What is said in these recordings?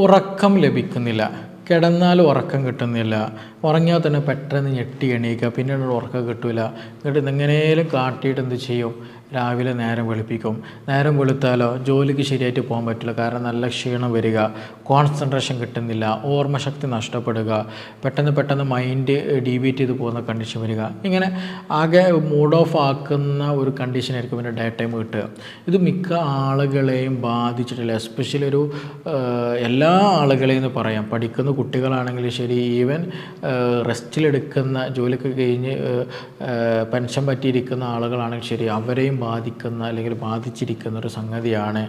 ഉറക്കം ലഭിക്കുന്നില്ല. കിടന്നാൽ ഉറക്കം കിട്ടുന്നില്ല. ഉറങ്ങിയാൽ തന്നെ പെട്ടെന്ന് ഞെട്ടി എണീക്കുക. പിന്നീട് ഉറക്കം കിട്ടില്ല. എന്നിട്ട് ഇതെങ്ങനെയും കാട്ടിയിട്ട് എന്ത് ചെയ്യും, രാവിലെ നേരം വെളുപ്പിക്കും. നേരം വെളുത്താലോ ജോലിക്ക് ശരിയായിട്ട് പോകാൻ പറ്റില്ല. കാരണം നല്ല ക്ഷീണം വരിക, കോൺസെൻട്രേഷൻ കിട്ടുന്നില്ല, ഓർമ്മശക്തി നഷ്ടപ്പെടുക, പെട്ടെന്ന് മൈൻഡ് ഡീവിയേറ്റ് ചെയ്ത് പോകുന്ന കണ്ടീഷൻ വരിക. ഇങ്ങനെ ആകെ മൂഡ് ഓഫ് ആക്കുന്ന ഒരു കണ്ടീഷനായിരിക്കും പിന്നെ ഡേ ടൈം കിട്ടുക. ഇത് മിക്ക ആളുകളെയും ബാധിച്ചിട്ടില്ല. എസ്പെഷ്യലി ഒരു എല്ലാ ആളുകളെയും എന്ന് പറയാം. പഠിക്കുന്ന കുട്ടികളാണെങ്കിൽ ശരി, ഈവൻ റെസ്റ്റിലെടുക്കുന്ന ജോലിയൊക്കെ കഴിഞ്ഞ് പെൻഷൻ പറ്റിയിരിക്കുന്ന ആളുകളാണെങ്കിൽ ശരി, അവരെയും ബാധിക്കുന്ന അല്ലെങ്കിൽ ബാധിച്ചിരിക്കുന്ന ഒരു സംഗതിയാണ്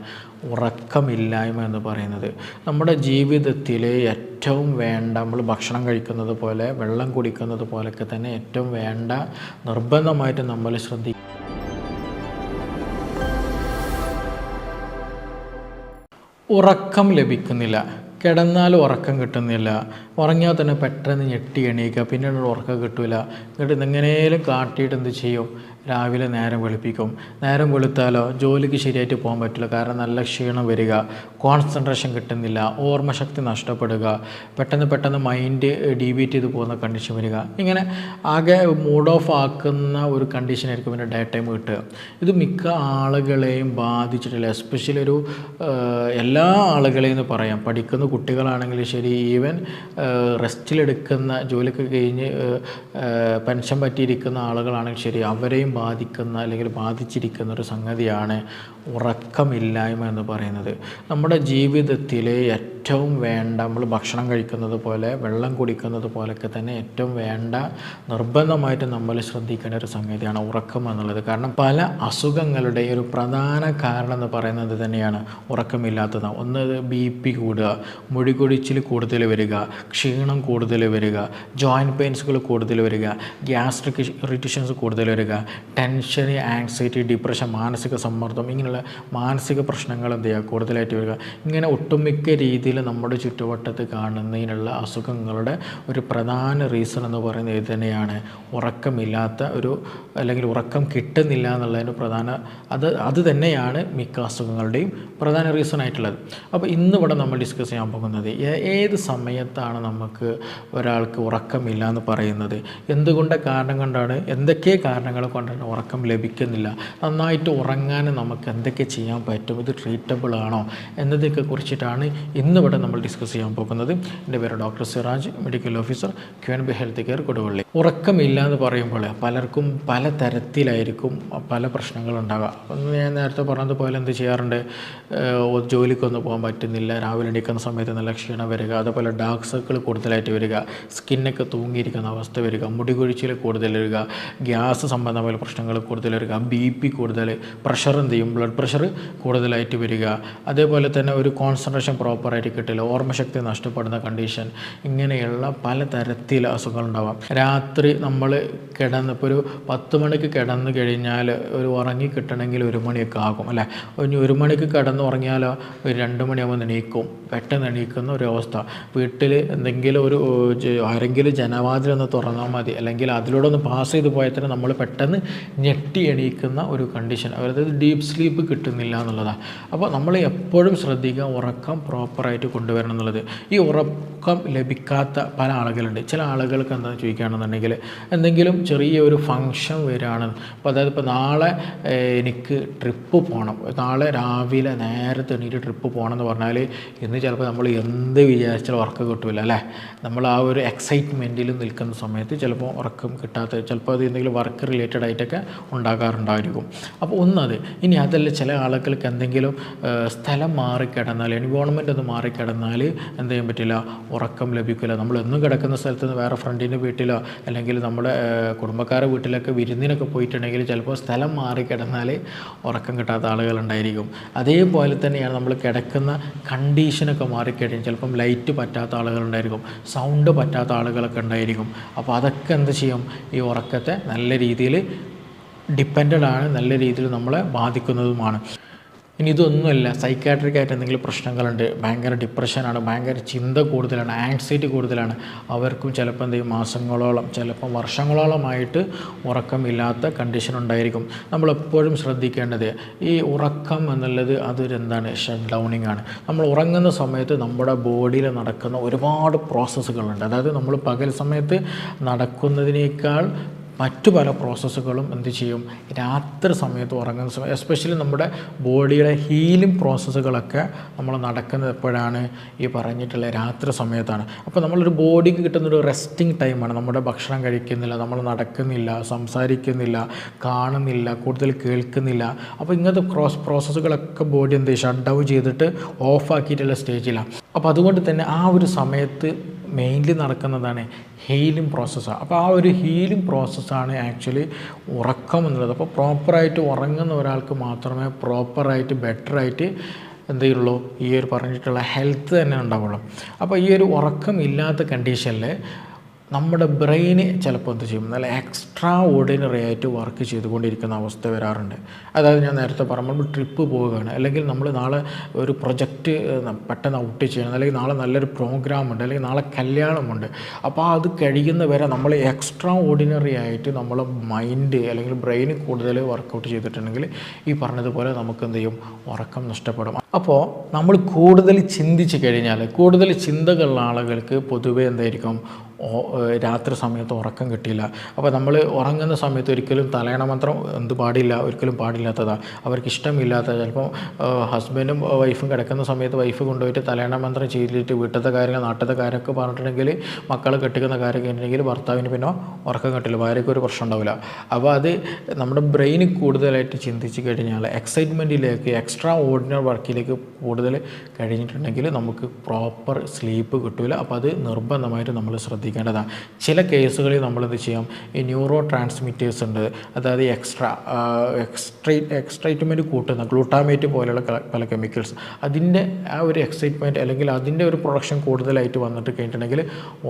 ഉറക്കമില്ലായ്മ എന്ന് പറയുന്നത്. നമ്മുടെ ജീവിതത്തിൽ ഏറ്റവും വേണ്ട, നമ്മൾ ഭക്ഷണം കഴിക്കുന്നത് പോലെ വെള്ളം കുടിക്കുന്നത് പോലൊക്കെ തന്നെ ഏറ്റവും വേണ്ട, നിർബന്ധമായിട്ട് നമ്മൾ ശ്രദ്ധിക്കുക. ഉറക്കം ലഭിക്കുന്നില്ല. കിടന്നാൽ ഉറക്കം കിട്ടുന്നില്ല. ഉറങ്ങിയാൽ തന്നെ പെട്ടെന്ന് ഞെട്ടി എണീക്കുക. പിന്നീട് ഉറക്കം കിട്ടില്ല. എന്നിട്ട് ഇതെങ്ങനെയും കാട്ടിയിട്ട് എന്ത് ചെയ്യും, രാവിലെ നേരം വെളുപ്പിക്കും. നേരം വെളുത്താലോ ജോലിക്ക് ശരിയായിട്ട് പോകാൻ പറ്റില്ല. കാരണം നല്ല ക്ഷീണം വരിക, കോൺസെൻട്രേഷൻ കിട്ടുന്നില്ല, ഓർമ്മശക്തി നഷ്ടപ്പെടുക, പെട്ടെന്ന് മൈൻഡ് ഡീവിയേറ്റ് ചെയ്ത് പോകുന്ന കണ്ടീഷൻ വരിക. ഇങ്ങനെ ആകെ മൂഡ് ഓഫ് ആക്കുന്ന ഒരു കണ്ടീഷനായിരിക്കും പിന്നെ ഡേ ടൈം കിട്ടുക. ഇത് മിക്ക ആളുകളെയും ബാധിച്ചിട്ടില്ല. എസ്പെഷ്യലി ഒരു എല്ലാ ആളുകളെയും എന്ന് പറയാം. പഠിക്കുന്ന കുട്ടികളാണെങ്കിൽ ശരി, ഈവൻ റെസ്റ്റിലെടുക്കുന്ന ജോലിയൊക്കെ കഴിഞ്ഞ് പെൻഷൻ പറ്റിയിരിക്കുന്ന ആളുകളാണെങ്കിൽ ശരി, അവരെയും ബാധിക്കുന്ന അല്ലെങ്കിൽ ബാധിച്ചിരിക്കുന്ന ഒരു സംഗതിയാണ് ഉറക്കമില്ലായ്മ എന്ന് പറയുന്നത്. നമ്മുടെ ജീവിതത്തിൽ ഏറ്റവും വേണ്ട, നമ്മൾ ഭക്ഷണം കഴിക്കുന്നത് പോലെ വെള്ളം കുടിക്കുന്നത് പോലൊക്കെ തന്നെ ഏറ്റവും വേണ്ട, നിർബന്ധമായിട്ട് നമ്മൾ ശ്രദ്ധിക്കേണ്ട ഒരു സംഗതിയാണ് ഉറക്കം എന്നുള്ളത്. കാരണം പല അസുഖങ്ങളുടെ ഒരു പ്രധാന കാരണം എന്ന് പറയുന്നത് തന്നെയാണ് ഉറക്കമില്ലാത്തത്. ഒന്ന് BP കൂടുക, മുടികൊഴിച്ചിൽ കൂടുതൽ വരിക, ക്ഷീണം കൂടുതൽ വരിക, ജോയിൻറ്റ് പെയിൻസുകൾ കൂടുതൽ വരിക, ഗ്യാസ്ട്രിക് ഇറിറ്റേഷൻസ് കൂടുതൽ വരിക, ടെൻഷൻ, ആങ്സൈറ്റി, ഡിപ്രഷൻ, മാനസിക സമ്മർദ്ദം, ഇങ്ങനെയുള്ള മാനസിക പ്രശ്നങ്ങൾ എന്ത് ചെയ്യുക കൂടുതലായിട്ട് വരിക. ഇങ്ങനെ ഒട്ടുമിക്ക രീതിയിൽ നമ്മുടെ ചുറ്റുവട്ടത്ത് കാണുന്നതിനുള്ള അസുഖങ്ങളുടെ ഒരു പ്രധാന റീസൺ എന്ന് പറയുന്നത് ഇത് തന്നെയാണ്, ഉറക്കമില്ലാത്ത ഒരു, അല്ലെങ്കിൽ ഉറക്കം കിട്ടുന്നില്ല എന്നുള്ളതിന് പ്രധാന അത് തന്നെയാണ് മിക്ക അസുഖങ്ങളുടെയും പ്രധാന റീസൺ ആയിട്ടുള്ളത്. അപ്പോൾ ഇന്നിവിടെ നമ്മൾ ഡിസ്കസ് ചെയ്യാൻ പോകുന്നത് ഏത് സമയത്താണ് നമുക്ക് ഒരാൾക്ക് ഉറക്കമില്ല എന്ന് പറയുന്നത്, എന്തുകൊണ്ട് കാരണം കൊണ്ടാണ്, എന്തൊക്കെ കാരണങ്ങൾ കൊണ്ടാണ് ഉറക്കം ലഭിക്കുന്നില്ല, നന്നായിട്ട് ഉറങ്ങാൻ നമുക്ക് എന്തൊക്കെ ചെയ്യാൻ പറ്റും, ഇത് ട്രീറ്റബിൾ ആണോ എന്നതൊക്കെ കുറിച്ചിട്ടാണ് ഇന്നിവിടെ നമ്മൾ ഡിസ്കസ് ചെയ്യാൻ പോകുന്നത്. എൻ്റെ പേര് doctor Siraj, medical officer, QNB health care, Koduvally. ഉറക്കമില്ല എന്ന് പറയുമ്പോൾ പലർക്കും പല തരത്തിലായിരിക്കും പല പ്രശ്നങ്ങളുണ്ടാകുക. ഞാൻ നേരത്തെ പറഞ്ഞതുപോലെ എന്ത് ചെയ്യാറുണ്ട്, ജോലിക്കൊന്നും പോകാൻ പറ്റുന്നില്ല, രാവിലെ എണീക്കുന്ന സമയത്ത് നല്ല ക്ഷീണം വരിക, അതുപോലെ ഡാർക്ക് സർക്കിൾ കൂടുതലായിട്ട് വരിക, സ്കിന്നൊക്കെ തൂങ്ങിയിരിക്കുന്ന അവസ്ഥ വരിക, മുടി കൊഴിച്ചിൽ കൂടുതൽ വരിക, ഗ്യാസ് സംബന്ധമായ പ്രശ്നങ്ങൾ കൂടുതൽ വരിക, BP കൂടുതൽ, പ്രഷർ എന്ത് ചെയ്യും, ബ്ലഡ് പ്രഷർ കൂടുതലായിട്ട് വരിക, അതേപോലെ തന്നെ ഒരു കോൺസെൻട്രേഷൻ പ്രോപ്പറായിട്ട് കിട്ടില്ല, ഓർമ്മശക്തി നഷ്ടപ്പെടുന്ന കണ്ടീഷൻ, ഇങ്ങനെയുള്ള പല തരത്തിൽ അസുഖങ്ങളുണ്ടാവാം. രാത്രി നമ്മൾ ഇപ്പോൾ ഒരു 10 മണിക്ക് കിടന്നു കഴിഞ്ഞാൽ ഒരു ഉറങ്ങി കിട്ടണമെങ്കിൽ 1 മണിയൊക്കെ ആകും അല്ലേ. ഇനി 1 മണിക്ക് കിടന്ന് ഉറങ്ങിയാലോ ഒരു 2 മണിയാകുമ്പോൾ എണീക്കും, പെട്ടെന്ന് എണീക്കുന്ന ഒരു അവസ്ഥ. വീട്ടിൽ എന്തെങ്കിലും ഒരു ആരെങ്കിലും ജനവാതിലൊന്ന് തുറന്നാൽ മതി, അല്ലെങ്കിൽ അതിലൂടെ ഒന്ന് പാസ് ചെയ്ത് പോയാൽ തന്നെ നമ്മൾ പെട്ടെന്ന് ഞെട്ടി എണീക്കുന്ന ഒരു കണ്ടീഷൻ, അതായത് ഡീപ്പ് സ്ലീപ്പ് കിട്ടുന്നില്ല എന്നുള്ളതാണ്. അപ്പോൾ നമ്മൾ എപ്പോഴും ശ്രദ്ധിക്കുക, ഉറക്കം പ്രോപ്പറായിട്ട് കൊണ്ടുവരണം എന്നുള്ളത്. ഈ ഉറക്കം ലഭിക്കാത്ത പല ആളുകളുണ്ട്. ചില ആളുകൾക്ക് എന്താണെന്ന് ചോദിക്കുകയാണെന്നുണ്ടെങ്കിൽ, എന്തെങ്കിലും ചെറിയൊരു ഫങ്ഷൻ വരികയാണ്, അപ്പോൾ അതായത് ഇപ്പോൾ നാളെ എനിക്ക് ട്രിപ്പ് പോകണം, നാളെ രാവിലെ നേരത്തെ എണീറ്റ് ട്രിപ്പ് പോകണം എന്ന് പറഞ്ഞാൽ ഇന്ന് ചിലപ്പോൾ നമ്മൾ എന്ത് വിചാരിച്ചാലും ഉറക്കം കിട്ടില്ല അല്ലേ. നമ്മൾ ആ ഒരു എക്സൈറ്റ്മെൻറ്റിൽ നിൽക്കുന്ന സമയത്ത് ചിലപ്പോൾ ഉറക്കം കിട്ടാത്ത, ചിലപ്പോൾ അത് എന്തെങ്കിലും വർക്ക് റിലേറ്റഡ് ആയിട്ടൊക്കെ ഉണ്ടാകാറുണ്ടായിരിക്കും. അപ്പോൾ ഒന്നത്. ഇനി അതല്ല, ചില ആളുകൾക്ക് എന്തെങ്കിലും സ്ഥലം മാറിക്കിടന്നാൽ, എൻവയോൺമെൻറ്റ് ഒന്ന് മാറിക്കിടന്നാൽ എന്ത് ചെയ്യാൻ പറ്റില്ല, ഉറക്കം ലഭിക്കില്ല. നമ്മൾ എന്നും കിടക്കുന്ന സ്ഥലത്ത് നിന്ന് വേറെ ഫ്രണ്ടിൻ്റെ വീട്ടിലോ അല്ലെങ്കിൽ നമ്മുടെ കുടുംബക്കാരുടെ വീട്ടിലൊക്കെ വിരുന്നിനൊക്കെ പോയിട്ടുണ്ടെങ്കിൽ ചിലപ്പോൾ സ്ഥലം മാറിക്കിടന്നാൽ ഉറക്കം കിട്ടാത്ത ആളുകളുണ്ടായിരിക്കും. അതേപോലെ തന്നെയാണ് നമ്മൾ കിടക്കുന്ന കണ്ടീഷനൊക്കെ മാറിക്കഴിഞ്ഞാൽ ചിലപ്പം ലൈറ്റ് പറ്റാത്ത ആളുകളുണ്ടായിരിക്കും, സൗണ്ട് പറ്റാത്ത ആളുകളൊക്കെ ഉണ്ടായിരിക്കും. അപ്പോൾ അതൊക്കെ എന്ത് ചെയ്യും, ഈ ഉറക്കത്തെ നല്ല രീതിയിൽ ഡിപ്പെൻഡഡ് ആണ്, നല്ല രീതിയിൽ നമ്മളെ ബാധിക്കുന്നതുമാണ്. ഇനി ഇതൊന്നുമല്ല, സൈക്കാട്രിക് ആയിട്ട് എന്തെങ്കിലും പ്രശ്നങ്ങളുണ്ട്, ഭയങ്കര ഡിപ്രഷനാണ്, ഭയങ്കര ചിന്ത കൂടുതലാണ്, ആങ്സൈറ്റി കൂടുതലാണ്, അവർക്കും ചിലപ്പോൾ എന്തെങ്കിലും മാസങ്ങളോളം ചിലപ്പോൾ വർഷങ്ങളോളമായിട്ട് ഉറക്കമില്ലാത്ത കണ്ടീഷൻ ഉണ്ടായിരിക്കും. നമ്മളെപ്പോഴും ശ്രദ്ധിക്കേണ്ടത് ഈ ഉറക്കം എന്നുള്ളത് അതൊരു എന്താണ്, ഷട്ട് ഡൗണിങ് ആണ്. നമ്മൾ ഉറങ്ങുന്ന സമയത്ത് നമ്മുടെ ബോഡിയിൽ നടക്കുന്ന ഒരുപാട് പ്രോസസ്സുകളുണ്ട്. അതായത് നമ്മൾ പകൽ സമയത്ത് നടക്കുന്നതിനേക്കാൾ മറ്റു പല പ്രോസസ്സുകളും എന്ത് ചെയ്യും, രാത്രി സമയത്ത് ഉറങ്ങുന്ന സമയം, എസ്പെഷ്യലി നമ്മുടെ ബോഡിയുടെ ഹീലിംഗ് പ്രോസസ്സുകളൊക്കെ നമ്മൾ നടക്കുന്നത് എപ്പോഴാണ്, ഈ പറഞ്ഞിട്ടുള്ള രാത്രി സമയത്താണ്. അപ്പോൾ നമ്മളൊരു ബോഡിക്ക് കിട്ടുന്നൊരു റെസ്റ്റിംഗ് ടൈമാണ്. നമ്മുടെ ഭക്ഷണം കഴിക്കുന്നില്ല, നമ്മൾ നടക്കുന്നില്ല, സംസാരിക്കുന്നില്ല, കാണുന്നില്ല, കൂടുതൽ കേൾക്കുന്നില്ല. അപ്പോൾ ഇങ്ങനത്തെ പ്രോസസ്സുകളൊക്കെ ബോഡി എന്ത് ചെയ്യും, ഷട്ട് ഡൗൺ ചെയ്തിട്ട് ഓഫാക്കിയിട്ടുള്ള സ്റ്റേജിലാണ്. അപ്പോൾ അതുകൊണ്ട് തന്നെ ആ ഒരു സമയത്ത് മെയിൻലി നടക്കുന്നതാണ് ഹീലിംഗ് പ്രോസസ്സാണ്. അപ്പോൾ ആ ഒരു ഹീലിംഗ് പ്രോസസ്സാണ് ആക്ച്വലി ഉറക്കം എന്നുള്ളത്. അപ്പോൾ പ്രോപ്പറായിട്ട് ഉറങ്ങുന്ന ഒരാൾക്ക് മാത്രമേ പ്രോപ്പറായിട്ട് ബെറ്ററായിട്ട് എന്ത് ചെയ്യുള്ളൂ, ഈ ഒരു പറഞ്ഞിട്ടുള്ള ഹെൽത്ത് തന്നെ ഉണ്ടാവുള്ളൂ. അപ്പോൾ ഈ ഒരു ഉറക്കം ഇല്ലാത്ത കണ്ടീഷനിൽ നമ്മുടെ ബ്രെയിന് ചിലപ്പോൾ എന്ത് ചെയ്യും, നല്ല എക്സ്ട്രാ ഓർഡിനറി ആയിട്ട് വർക്ക് ചെയ്തുകൊണ്ടിരിക്കുന്ന അവസ്ഥ വരാറുണ്ട്. അതായത് ഞാൻ നേരത്തെ നമ്മൾ ട്രിപ്പ് പോവുകയാണ്, അല്ലെങ്കിൽ നമ്മൾ നാളെ ഒരു പ്രൊജക്റ്റ് പെട്ടെന്ന് ഔട്ട് ചെയ്യണം, അല്ലെങ്കിൽ നാളെ നല്ലൊരു പ്രോഗ്രാമുണ്ട്, അല്ലെങ്കിൽ നാളെ കല്യാണമുണ്ട്. അപ്പോൾ അത് കഴിയുന്ന വരെ നമ്മൾ എക്സ്ട്രാ ഓർഡിനറി ആയിട്ട് നമ്മളെ മൈൻഡ് അല്ലെങ്കിൽ ബ്രെയിൻ കൂടുതൽ വർക്കൗട്ട് ചെയ്തിട്ടുണ്ടെങ്കിൽ ഈ പറഞ്ഞതുപോലെ നമുക്ക് എന്ത് ചെയ്യും, ഉറക്കം നഷ്ടപ്പെടും. അപ്പോൾ നമ്മൾ കൂടുതൽ ചിന്തിച്ച് കഴിഞ്ഞാൽ, കൂടുതൽ ചിന്തകളുള്ള ആളുകൾക്ക് പൊതുവേ എന്തായിരിക്കും, രാത്രി സമയത്ത് ഉറക്കം കിട്ടില്ല. അപ്പോൾ നമ്മൾ ഉറങ്ങുന്ന സമയത്ത് ഒരിക്കലും തലയണ മന്ത്രം പാടില്ല, ഒരിക്കലും പാടില്ലാത്തതാണ്. അവർക്ക് ഇഷ്ടമില്ലാത്ത, ചിലപ്പോൾ ഹസ്ബൻഡും വൈഫും കിടക്കുന്ന സമയത്ത് വൈഫ് കൊണ്ടുപോയിട്ട് തലയണ മന്ത്രം ചെയ്തിട്ട് വീട്ടിലത്തെ കാര്യങ്ങൾ നാട്ടിലത്തെ കാര്യമൊക്കെ പറഞ്ഞിട്ടുണ്ടെങ്കിൽ, മക്കൾ കെട്ടിക്കുന്ന കാര്യം കഴിഞ്ഞിട്ടുണ്ടെങ്കിൽ ഭർത്താവിന് പിന്നെ ഉറക്കം കിട്ടില്ല, ഭാര്യയ്ക്ക് ഒരു പ്രശ്നം ഉണ്ടാവില്ല. അപ്പോൾ അത് നമ്മുടെ ബ്രെയിന് കൂടുതലായിട്ട് ചിന്തിച്ച് കഴിഞ്ഞാൽ എക്സൈറ്റ്മെൻറ്റിലേക്ക്, എക്സ്ട്രാ ഓർഡിനറി വർക്കിലേക്ക് കൂടുതൽ കഴിഞ്ഞിട്ടുണ്ടെങ്കിൽ നമുക്ക് പ്രോപ്പർ സ്ലീപ്പ് കിട്ടില്ല. അപ്പോൾ അത് നിർബന്ധമായിട്ട് നമ്മൾ ശ്രദ്ധിക്കേണ്ടതാണ്. ചില കേസുകളിൽ നമ്മളെന്ത് ചെയ്യാം, ഈ ന്യൂറോ ട്രാൻസ്മിറ്റേഴ്സ് ഉണ്ട്, അതായത് എക്സൈറ്റ്മെൻറ്റ് കൂട്ടുന്ന ഗ്ലൂട്ടാമേറ്റ് പോലെയുള്ള പല കെമിക്കൽസ്, അതിൻ്റെ ആ ഒരു എക്സൈറ്റ്മെൻറ്റ് അല്ലെങ്കിൽ അതിൻ്റെ ഒരു പ്രൊഡക്ഷൻ കൂടുതലായിട്ട് വന്നിട്ട് കഴിഞ്ഞിട്ടുണ്ടെങ്കിൽ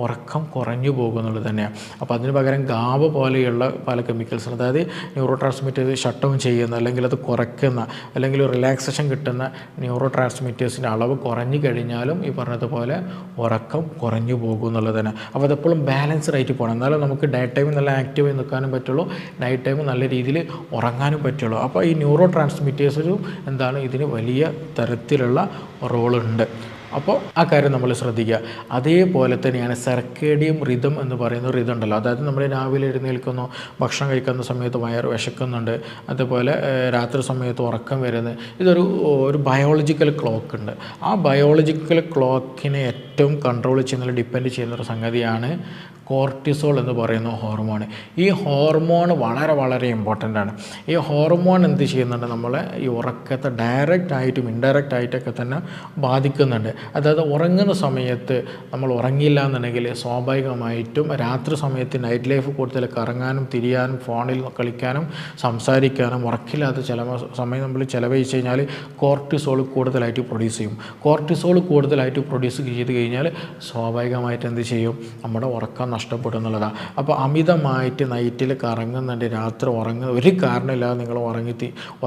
ഉറക്കം കുറഞ്ഞു പോകുന്നുള്ളത് തന്നെയാണ്. അപ്പോൾ അതിന് പകരം ഗാബ പോലെയുള്ള പല കെമിക്കൽസ്, അതായത് ന്യൂറോ ട്രാൻസ്മിറ്റേഴ്സ് ഷട്ട് ഡൗൺ ചെയ്യുന്ന, അല്ലെങ്കിൽ അത് കുറയ്ക്കുന്ന, അല്ലെങ്കിൽ റിലാക്സേഷൻ കിട്ടുന്ന ന്യൂറോ ട്രാൻസ്മിറ്റേഴ്സിൻ്റെ അളവ് കുറഞ്ഞു കഴിഞ്ഞാലും ഈ പറഞ്ഞതുപോലെ ഉറക്കം കുറഞ്ഞു പോകും എന്നുള്ളത് തന്നെ. അപ്പോൾ അതെപ്പോഴും ബാലൻസ്ഡ് ആയിട്ട് പോകണം, എന്നാലും നമുക്ക് ഡേ ടൈം നല്ല ആക്റ്റീവായി നിൽക്കാനും പറ്റുള്ളൂ, നൈറ്റ് ടൈം നല്ല രീതിയിൽ ഉറങ്ങാനും പറ്റുള്ളൂ. അപ്പോൾ ഈ ന്യൂറോ ട്രാൻസ്മിറ്റേഴ്സിനും എന്താണ്, ഇതിന് വലിയ തരത്തിലുള്ള റോളുണ്ട്. അപ്പോൾ ആ കാര്യം നമ്മൾ ശ്രദ്ധിക്കുക. അതേപോലെ തന്നെയാണ് സർക്കേഡിയം റിതം എന്ന് പറയുന്ന റിതം ഉണ്ടല്ലോ, അതായത് നമ്മൾ രാവിലെ എഴുന്നേൽക്കുന്നു, ഭക്ഷണം കഴിക്കുന്ന സമയത്ത് വയറ് വിശക്കുന്നുണ്ട്, അതുപോലെ രാത്രി സമയത്ത് ഉറക്കം വരുന്നത്, ഇതൊരു ബയോളജിക്കൽ ക്ലോക്ക് ഉണ്ട്. ആ ബയോളജിക്കൽ ക്ലോക്കിനെ ഏറ്റവും കൺട്രോൾ ചെയ്യുന്ന, ഡിപ്പെൻഡ് ചെയ്യുന്നൊരു സംഗതിയാണ് കോർട്ടിസോൾ എന്ന് പറയുന്ന ഹോർമോൺ. ഈ ഹോർമോൺ വളരെ വളരെ ഇമ്പോർട്ടൻ്റ് ആണ്. ഈ ഹോർമോൺ എന്ത് ചെയ്യുന്നുണ്ട്, നമ്മളെ ഈ ഉറക്കത്തെ ഡയറക്റ്റ് ആയിട്ടും ഇൻഡയറക്റ്റ് ആയിട്ടൊക്കെ തന്നെ ബാധിക്കുന്നുണ്ട്. അതായത് ഉറങ്ങുന്ന സമയത്ത് നമ്മൾ ഉറങ്ങിയില്ല എന്നുണ്ടെങ്കിൽ സ്വാഭാവികമായിട്ടും രാത്രി സമയത്ത് നൈറ്റ് ലൈഫ് കൂടുതൽ കറങ്ങാനും തിരിയാനും ഫോണിൽ കളിക്കാനും സംസാരിക്കാനും ഉറക്കില്ലാത്ത ചില സമയം നമ്മൾ ചിലവഴിച്ച് കഴിഞ്ഞാൽ കോർട്ടിസോൾ കൂടുതലായിട്ട് പ്രൊഡ്യൂസ് ചെയ്യും. കോർട്ടിസോൾ കൂടുതലായിട്ട് പ്രൊഡ്യൂസ് ചെയ്ത് കഴിഞ്ഞാൽ സ്വാഭാവികമായിട്ട് എന്ത് ചെയ്യും, നമ്മുടെ ഉറക്കം നഷ്ടപ്പെടും എന്നുള്ളതാണ്. അപ്പോൾ അമിതമായിട്ട് നൈറ്റിൽ കറങ്ങുന്നുണ്ട്, രാത്രി ഉറങ്ങുന്ന ഒരു കാരണമില്ലാതെ നിങ്ങൾ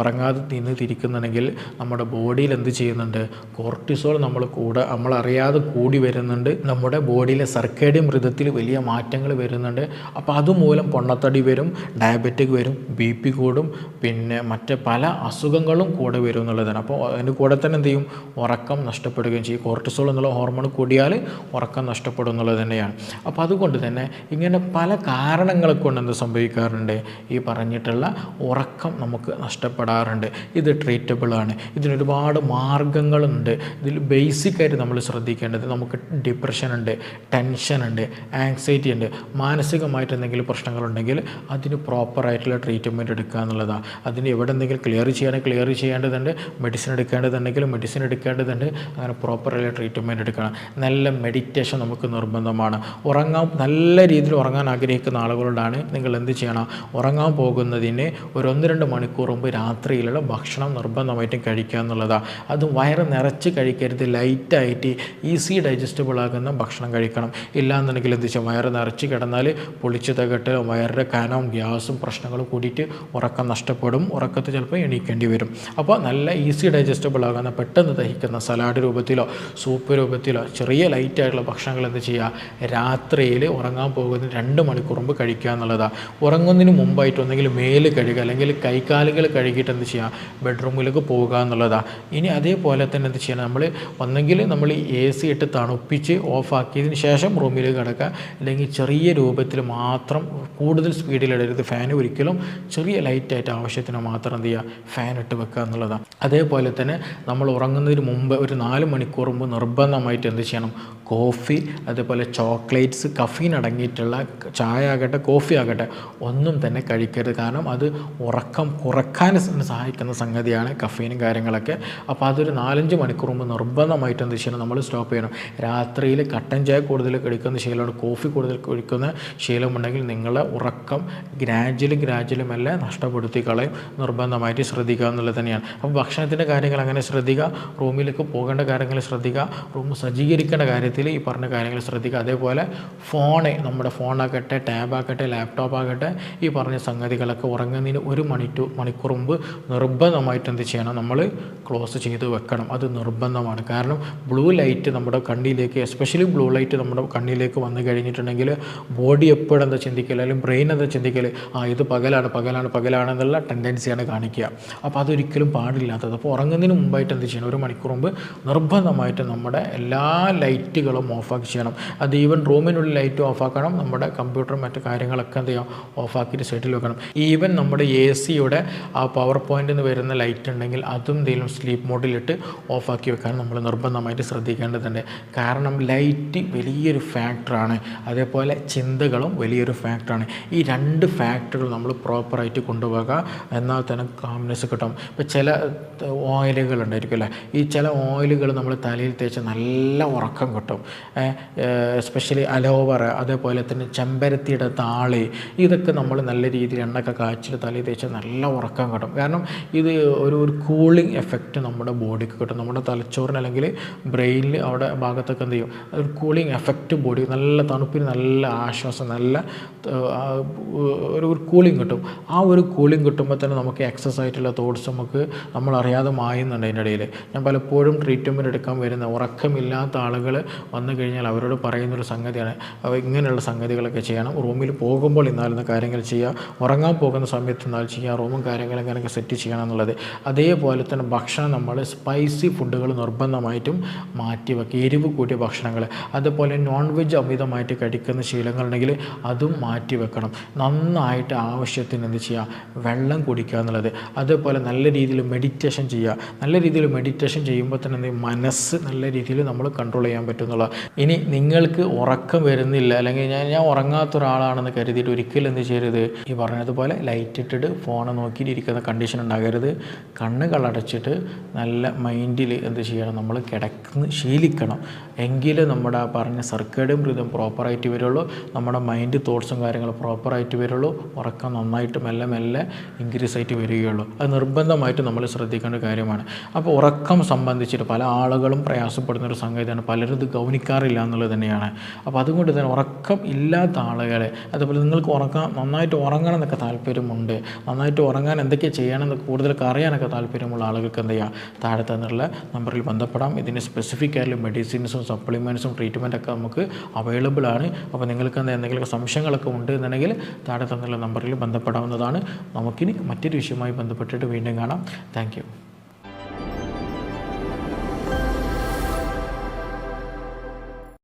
ഉറങ്ങാതെ തിരിക്കുന്നുണ്ടെങ്കിൽ നമ്മുടെ ബോഡിയിൽ എന്ത് ചെയ്യുന്നുണ്ട്, കോർട്ടിസോൾ നമ്മളറിയാതെ കൂടി വരുന്നുണ്ട്, നമ്മുടെ ബോഡിയിലെ സർക്കേഡിയം റിതത്തിൽ വലിയ മാറ്റങ്ങൾ വരുന്നുണ്ട്. അപ്പോൾ അതുമൂലം പൊണ്ണത്തടി വരും, ഡയബറ്റിക് വരും, BP കൂടും, പിന്നെ മറ്റ് പല അസുഖങ്ങളും കൂടെ വരും എന്നുള്ളതാണ്. അപ്പോൾ അതിൻ്റെ കൂടെ തന്നെ എന്ത് ചെയ്യും, ഉറക്കം നഷ്ടപ്പെടുകയും ചെയ്യും. കോർട്ടിസോൾ എന്നുള്ള ഹോർമോൺ കൂടിയാൽ ഉറക്കം നഷ്ടപ്പെടും എന്നുള്ളത് തന്നെയാണ്. അപ്പോൾ അതുകൊണ്ട് തന്നെ ഇങ്ങനെ പല കാരണങ്ങൾ കൊണ്ട് എന്ത് സംഭവിക്കാറുണ്ട്, ഈ പറഞ്ഞിട്ടുള്ള ഉറക്കം നമുക്ക് നഷ്ടപ്പെടാറുണ്ട്. ഇത് ട്രീറ്റബിളാണ്, ഇതിനൊരുപാട് മാർഗങ്ങളുണ്ട്. ഇതിൽ ബേസിക്കായിട്ട് നമ്മൾ ശ്രദ്ധിക്കേണ്ടത്, നമുക്ക് ഡിപ്രഷനുണ്ട്, ടെൻഷനുണ്ട്, ആങ്സൈറ്റി ഉണ്ട്, മാനസികമായിട്ട് എന്തെങ്കിലും പ്രശ്നങ്ങളുണ്ടെങ്കിൽ അതിന് പ്രോപ്പറായിട്ടുള്ള ട്രീറ്റ്മെൻറ്റ് എടുക്കുക എന്നുള്ളതാണ്. അതിന് എവിടെ എന്തെങ്കിലും ക്ലിയർ ചെയ്യേണ്ടതുണ്ട്, മെഡിസിൻ എടുക്കേണ്ടതുണ്ട്, അങ്ങനെ പ്രോപ്പറായിട്ടുള്ള ട്രീറ്റ്മെൻറ്റ് എടുക്കണം. നല്ല മെഡിറ്റേഷൻ നമുക്ക് നിർബന്ധമാണ്. നല്ല രീതിയിൽ ഉറങ്ങാൻ ആഗ്രഹിക്കുന്ന ആളുകളോടാണ് നിങ്ങൾ എന്ത് ചെയ്യണം, ഉറങ്ങാൻ പോകുന്നതിന് ഒരു 1-2 മണിക്കൂർ മുമ്പ് രാത്രിയിലുള്ള ഭക്ഷണം നിർബന്ധമായിട്ടും കഴിക്കുക എന്നുള്ളതാണ്. അതും വയറ് നിറച്ച് കഴിക്കരുത്, ലൈറ്റ് ലൈറ്റായിട്ട് ഈസി ഡൈജസ്റ്റബിൾ ആകുന്ന ഭക്ഷണം കഴിക്കണം. ഇല്ലാന്നുണ്ടെങ്കിൽ എന്ത് വെച്ചാൽ വയറ് നിറച്ച് കിടന്നാൽ പൊളിച്ച് തകട്ട് വയറിൻ്റെ കനവും ഗ്യാസും പ്രശ്നങ്ങളും കൂടിയിട്ട് ഉറക്കം നഷ്ടപ്പെടും. ഉറക്കത്തിൽ ചിലപ്പോൾ എണീക്കേണ്ടി വരും. അപ്പോൾ നല്ല ഈസി ഡൈജസ്റ്റബിൾ ആകുന്ന പെട്ടെന്ന് ദഹിക്കുന്ന സലാഡ് രൂപത്തിലോ സൂപ്പ് രൂപത്തിലോ ചെറിയ ലൈറ്റായിട്ടുള്ള ഭക്ഷണങ്ങൾ എന്ത് ചെയ്യുക, രാത്രിയിൽ ഉറങ്ങാൻ പോകുന്നതിന് 2 മണിക്കൂർ മുമ്പ് കഴിക്കുക എന്നുള്ളതാണ്. ഉറങ്ങുന്നതിന് മുമ്പായിട്ട് ഒന്നെങ്കിൽ മേല് കഴുകുക അല്ലെങ്കിൽ കൈകാലുകൾ കഴുകിയിട്ട് എന്ത് ചെയ്യുക, ബെഡ്റൂമിലേക്ക് പോവുക എന്നുള്ളതാണ്. ഇനി അതേപോലെ തന്നെ എന്ത് ചെയ്യണം, ഒന്നെങ്കിൽ നമ്മൾ AC ഇട്ട് തണുപ്പിച്ച് ഓഫാക്കിയതിന് ശേഷം റൂമിലേക്ക് കിടക്കുക, അല്ലെങ്കിൽ ചെറിയ രൂപത്തിൽ മാത്രം കൂടുതൽ സ്പീഡിലിടരുത്. ഫാൻ ഒരിക്കലും ചെറിയ ലൈറ്റായിട്ട് ആവശ്യത്തിന് മാത്രം എന്ത് ചെയ്യുക, ഫാൻ ഇട്ട് വെക്കുക എന്നുള്ളതാണ്. അതേപോലെ തന്നെ നമ്മൾ ഉറങ്ങുന്നതിന് മുമ്പ് ഒരു 4 മണിക്കൂർ മുമ്പ് നിർബന്ധമായിട്ട് എന്ത് ചെയ്യണം, കോഫി അതേപോലെ ചോക്ലേറ്റ്സ് കഫീൻ അടങ്ങിയിട്ടുള്ള ചായ ആകട്ടെ കോഫി ആകട്ടെ ഒന്നും തന്നെ കഴിക്കരുത്. കാരണം അത് ഉറക്കം കുറക്കാൻ സഹായിക്കുന്ന സംഗതിയാണ് കഫീനും കാര്യങ്ങളൊക്കെ. അപ്പോൾ അതൊരു 4-5 മണിക്കൂർ മുമ്പ് നിർബന്ധമായിട്ട് എന്ത് ചെയ്യണം, നമ്മൾ സ്റ്റോപ്പ് ചെയ്യണം. രാത്രിയിൽ കട്ടൻ ചായ കൂടുതൽ കഴിക്കുന്ന ശീലമുണ്ട്, കോഫി കൂടുതൽ കഴിക്കുന്ന ശീലമുണ്ടെങ്കിൽ നിങ്ങളെ ഉറക്കം ഗ്രാജുവലി മെല്ലെ നഷ്ടപ്പെടുത്തി കളയും. നിർബന്ധമായിട്ട് ശ്രദ്ധിക്കുക എന്നുള്ളത് തന്നെയാണ്. അപ്പോൾ ഭക്ഷണത്തിൻ്റെ കാര്യങ്ങൾ അങ്ങനെ ശ്രദ്ധിക്കുക, റൂമിലേക്ക് പോകേണ്ട കാര്യങ്ങൾ ശ്രദ്ധിക്കുക, റൂം സജ്ജീകരിക്കേണ്ട കാര്യത്തിൽ ഈ പറഞ്ഞ കാര്യങ്ങൾ ശ്രദ്ധിക്കുക. അതേപോലെ നമ്മുടെ ഫോണാകട്ടെ ടാബാകട്ടെ ലാപ്ടോപ്പ് ആകട്ടെ ഈ പറഞ്ഞ സംഗതികളൊക്കെ ഉറങ്ങുന്നതിന് 1 മണിക്കൂർ മുമ്പ് നിർബന്ധമായിട്ട് എന്ത് ചെയ്യണം, നമ്മൾ ക്ലോസ് ചെയ്ത് വെക്കണം. അത് നിർബന്ധമാണ്. കാരണം ബ്ലൂ ലൈറ്റ് നമ്മുടെ കണ്ണിലേക്ക്, എസ്പെഷ്യലി ബ്ലൂ ലൈറ്റ് നമ്മുടെ കണ്ണിലേക്ക് വന്നു കഴിഞ്ഞിട്ടുണ്ടെങ്കിൽ ബോഡി എപ്പോഴും എന്താ ചിന്തിക്കൽ, അല്ലെങ്കിൽ ബ്രെയിൻ എന്താ ചിന്തിക്കൽ, ഇത് പകലാണെന്നുള്ള ടെൻഡൻസിയാണ് കാണിക്കുക. അപ്പോൾ അതൊരിക്കലും പാടില്ലാത്തത്. അപ്പോൾ ഉറങ്ങുന്നതിന് മുമ്പായിട്ട് എന്ത് ചെയ്യണം, 1 മണിക്കൂർ മുമ്പ് നിർബന്ധമായിട്ട് നമ്മുടെ എല്ലാ ലൈറ്റുകളും ഓഫാക്കി ചെയ്യണം. അത് ഈവൻ റൂമിനുള്ളിൽ ലൈറ്റ് ഓഫാക്കണം, നമ്മുടെ കമ്പ്യൂട്ടറും മറ്റു കാര്യങ്ങളൊക്കെ എന്ത് ചെയ്യാം, ഓഫാക്കിയിട്ട് സൈഡിൽ വെക്കണം. ഈവൻ നമ്മുടെ AC-യുടെ ആ പവർ പോയിൻ്റിൽ നിന്ന് വരുന്ന ലൈറ്റ് ഉണ്ടെങ്കിൽ അതും എന്തെങ്കിലും സ്ലീപ്പ് മോഡിലിട്ട് ഓഫാക്കി വെക്കാൻ നമ്മൾ നിർബന്ധമായിട്ട് ശ്രദ്ധിക്കേണ്ടതുണ്ട്. കാരണം ലൈറ്റ് വലിയൊരു ഫാക്ടറാണ്, അതേപോലെ ചിന്തകളും വലിയൊരു ഫാക്ടറാണ്. ഈ 2 ഫാക്ടറുകൾ നമ്മൾ പ്രോപ്പറായിട്ട് കൊണ്ടുപോകുക, എന്നാൽ തന്നെ കാംനെസ് കിട്ടും. ഇപ്പോൾ ചില ഓയിലുകൾ ഉണ്ടായിരിക്കും അല്ലേ, ഈ ചില ഓയിലുകൾ നമ്മൾ തലയിൽ തേച്ച് നല്ല ഉറക്കം കിട്ടും. എസ്പെഷ്യലി അലോവറ, അതേപോലെ തന്നെ ചെമ്പരത്തിയുടെ താളി, ഇതൊക്കെ നമ്മൾ നല്ല രീതിയിൽ എണ്ണയൊക്കെ കാച്ചിൽ തലയിൽ തേച്ച് നല്ല ഉറക്കം കിട്ടും. കാരണം ഇത് ഒരു കൂളിംഗ് എഫക്റ്റ് നമ്മുടെ ബോഡിക്ക് കിട്ടും. നമ്മുടെ തലച്ചോറിന് അല്ലെങ്കിൽ ബ്രെയിനിൽ അവിടെ ഭാഗത്തൊക്കെ എന്ത് ചെയ്യും, ഒരു കൂളിംഗ് എഫക്റ്റ് ബോഡി നല്ല തണുപ്പിന് നല്ല ആശ്വാസം, നല്ല ഒരു കൂളിംഗ് കിട്ടും. ആ ഒരു കൂളിംഗ് കിട്ടുമ്പോൾ തന്നെ നമുക്ക് എക്സസ് ആയിട്ടുള്ള തോട്ട്സ് നമ്മൾ അറിയാതെ മായുന്നുണ്ട്. അതിൻ്റെ ഇടയിൽ ഞാൻ പലപ്പോഴും ട്രീറ്റ്മെൻറ്റ് എടുക്കാൻ വരുന്ന ഉറക്കമില്ലാത്ത ആളുകൾ വന്നു കഴിഞ്ഞാൽ അവരോട് പറയുന്നൊരു സംഗതിയാണ്, ഇങ്ങനെയുള്ള സംഗതികളൊക്കെ ചെയ്യണം. റൂമിൽ പോകുമ്പോൾ ഇന്നാലുന്ന കാര്യങ്ങൾ ചെയ്യുക, ഉറങ്ങാൻ പോകുന്ന സമയത്ത് എന്നാൽ ചെയ്യുക, റൂമും കാര്യങ്ങളും അങ്ങനെയൊക്കെ സെറ്റ് ചെയ്യണം എന്നുള്ളത്. അതേപോലെ തന്നെ ഭക്ഷണം നമ്മൾ സ്പൈസി ഫുഡുകൾ നിർബന്ധമായിട്ടും മാറ്റി വയ്ക്കുക, എരിവ് കൂട്ടിയ ഭക്ഷണങ്ങൾ. അതുപോലെ നോൺ വെജ് അമിതമായിട്ട് കഴിക്കുന്ന ശീലങ്ങളുണ്ടെങ്കിൽ അതും മാറ്റി വെക്കണം. നന്നായിട്ട് ആവശ്യത്തിന് എന്ത് ചെയ്യുക, വെള്ളം കുടിക്കുക എന്നുള്ളത്. അതേപോലെ നല്ല രീതിയിൽ മെഡിറ്റേഷൻ ചെയ്യുക. നല്ല രീതിയിൽ മെഡിറ്റേഷൻ ചെയ്യുമ്പോൾ തന്നെ മനസ്സ് നല്ല രീതിയിൽ നമ്മൾ കൺട്രോൾ ചെയ്യാൻ പറ്റും എന്നുള്ള. ഇനി നിങ്ങൾക്ക് ഉറക്കം വരുന്നില്ല, അല്ലെങ്കിൽ ഞാൻ ഉറങ്ങാത്ത ഒരാളാണെന്ന് കരുതിയിട്ട് ഒരിക്കലും എന്ത് ചെയ്യരുത്, ഈ പറഞ്ഞതുപോലെ ലൈറ്റ് ഇട്ടിട്ട് ഫോൺ നോക്കിയിട്ട് ഇരിക്കുന്ന കണ്ടീഷൻ ഉണ്ടാകരുത്. കണ്ണുകളടച്ചിട്ട് നല്ല മൈൻഡിൽ എന്ത് ചെയ്യണം, നമ്മൾ കിടന്ന് ശീലിക്കണം. എങ്കിലും നമ്മുടെ ആ പറഞ്ഞ സർക്കേഡിയം റിതം പ്രോപ്പറായിട്ട് വരുള്ളൂ, നമ്മുടെ മൈൻഡ് തോട്ട്സും കാര്യങ്ങളും പ്രോപ്പറായിട്ട് വരുള്ളൂ, ഉറക്കം നന്നായിട്ട് മെല്ലെ ഇൻക്രീസ് ആയിട്ട് വരികയുള്ളൂ. അത് നിർബന്ധമായിട്ട് നമ്മൾ ശ്രദ്ധിക്കേണ്ട കാര്യമാണ്. അപ്പോൾ ഉറക്കം സംബന്ധിച്ചിട്ട് പല ആളുകളും പ്രയാസപ്പെടുന്നൊരു സംഗതിയാണ്, പലരും ഇത് ഗൗനിക്കാറില്ല എന്നുള്ളത് തന്നെയാണ്. അപ്പോൾ അതുകൊണ്ട് തന്നെ ഉറക്കം ഇല്ലാത്ത ആളുകളെ, അതുപോലെ നിങ്ങൾക്ക് നന്നായിട്ട് ഉറങ്ങണം എന്നൊക്കെ താല്പര്യമുണ്ട്, നന്നായിട്ട് ഉറങ്ങാൻ എന്തൊക്കെ ചെയ്യണമെന്നൊക്കെ കൂടുതലൊക്കെ അറിയാനൊക്കെ താല്പര്യമുള്ള ആളുകൾക്ക് എന്ത് ചെയ്യുക, താഴെ തന്നുള്ള നമ്പറിൽ ബന്ധപ്പെടാം. ഇതിന് സ്പെസിഫിക് ആയിട്ടുള്ള മെഡിസിൻസും സപ്ലിമെൻറ്റ്സും ട്രീറ്റ്മെൻറ്റൊക്കെ നമുക്ക് അവൈലബിൾ ആണ്. അപ്പോൾ നിങ്ങൾക്ക് എന്തെങ്കിലും സംശയങ്ങളൊക്കെ ഉണ്ട് എന്നുണ്ടെങ്കിൽ താഴെ തന്നുള്ള നമ്പറിൽ ബന്ധപ്പെടാവുന്നതാണ്. നമുക്കിനി മറ്റൊരു വിഷയവുമായി ബന്ധപ്പെട്ടിട്ട് വീണ്ടും കാണാം. Thank you.